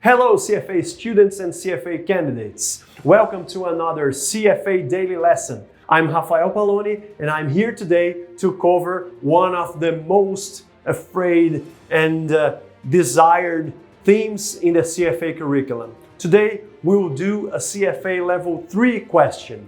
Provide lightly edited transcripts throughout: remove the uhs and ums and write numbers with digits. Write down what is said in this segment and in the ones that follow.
Hello CFA students and CFA candidates. Welcome to another CFA Daily Lesson. I'm Rafael Paloni and I'm here today to cover one of the most afraid and desired themes in the CFA curriculum. Today we will do a CFA Level 3 question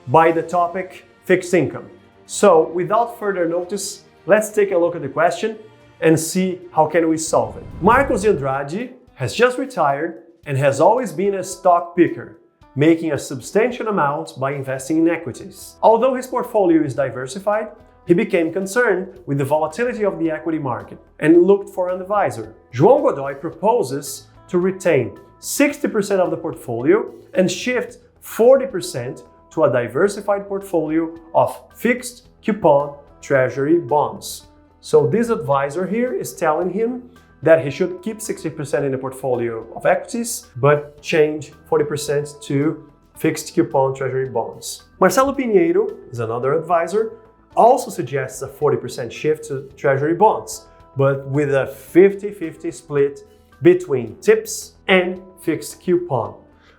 by the topic fixed income. So without further notice, let's take a look at the question and see how can we solve it. Marcos Andrade has just retired and has always been a stock picker, making a substantial amount by investing in equities. Although his portfolio is diversified, he became concerned with the volatility of the equity market and looked for an advisor. João Godoy proposes to retain 60% of the portfolio and shift 40% to a diversified portfolio of fixed coupon treasury bonds. So this advisor here is telling him that he should keep 60% in the portfolio of equities, but change 40% to fixed coupon treasury bonds. Marcelo Pinheiro is another advisor, also suggests a 40% shift to treasury bonds, but with a 50-50 split between tips and fixed coupon.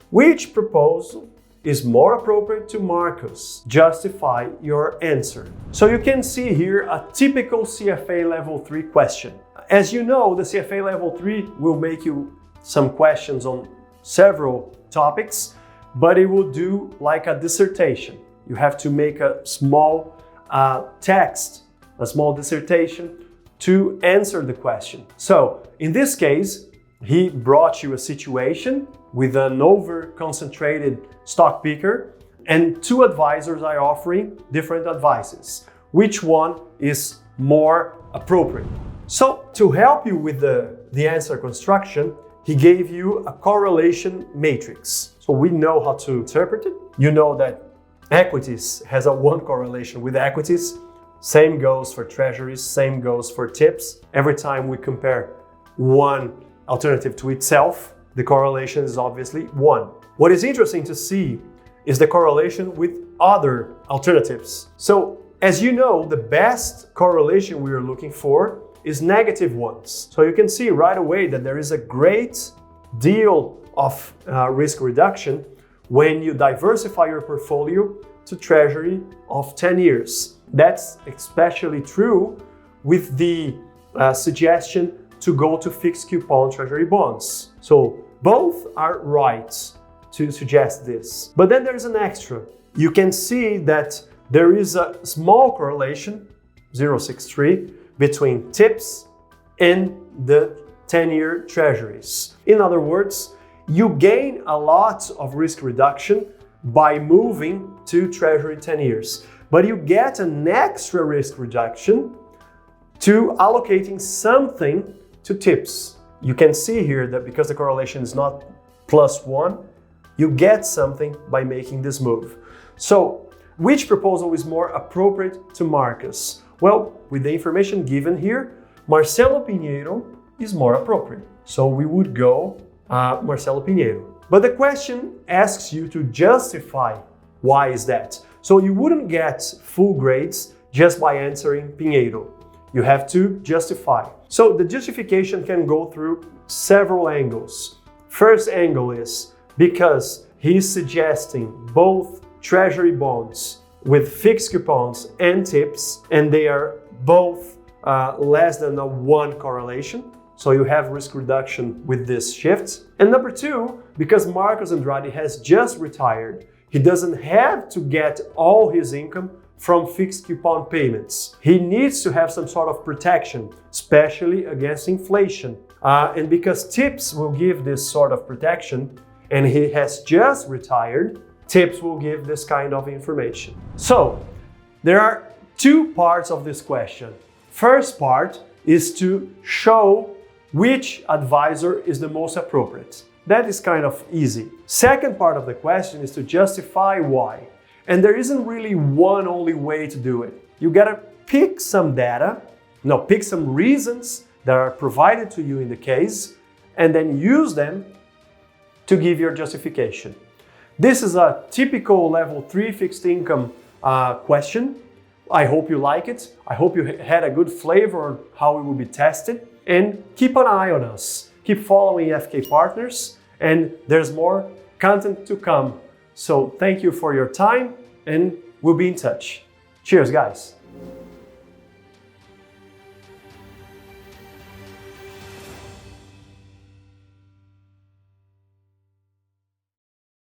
Which proposal is more appropriate to Marcos? Justify your answer. So you can see here a typical CFA Level 3 question. As you know, the CFA Level 3 will make you some questions on several topics, but it will do like a dissertation. You have to make a small text, a small dissertation to answer the question. So in this case, he brought you a situation with an over-concentrated stock picker and two advisors are offering different advices. Which one is more appropriate? So to help you with the answer construction, he gave you a correlation matrix. So we know how to interpret it. You know that equities has a one correlation with equities. Same goes for treasuries, same goes for tips. Every time we compare one alternative to itself, the correlation is obviously 1. What is interesting to see is the correlation with other alternatives. So as you know, the best correlation we are looking for is negative ones. So you can see right away that there is a great deal of risk reduction when you diversify your portfolio to treasury of 10 years. That's especially true with the suggestion to go to fixed coupon treasury bonds. So both are right to suggest this. But then there's an extra. You can see that there is a small correlation, 0.63, between tips and the 10-year treasuries. In other words, you gain a lot of risk reduction by moving to treasury 10 years, but you get an extra risk reduction to allocating something to tips. You can see here that because the correlation is not +1, you get something by making this move. So which proposal is more appropriate to Marcos? Well, with the information given here, Marcelo Pinheiro is more appropriate. So we would go Marcelo Pinheiro. But the question asks you to justify why is that. So you wouldn't get full grades just by answering Pinheiro. You have to justify. So the justification can go through several angles. First angle is because he's suggesting both treasury bonds with fixed coupons and tips, and they are both less than a 1 correlation. So you have risk reduction with this shift. And number 2, because Marcos Andrade has just retired, he doesn't have to get all his income from fixed coupon payments. He needs to have some sort of protection, especially against inflation. And because tips will give this sort of protection, and he has just retired, tips will give this kind of information. So there are 2 parts of this question. First part is to show which advisor is the most appropriate. That is kind of easy. Second part of the question is to justify why. And there isn't really one only way to do it. You gotta pick some data, pick some reasons that are provided to you in the case, and then use them to give your justification. This is a typical Level 3 fixed income question. I hope you like it. I hope you had a good flavor on how it will be tested. And keep an eye on us. keep following FK Partners, and there's more content to come. So thank you for your time, and we'll be in touch. Cheers, guys.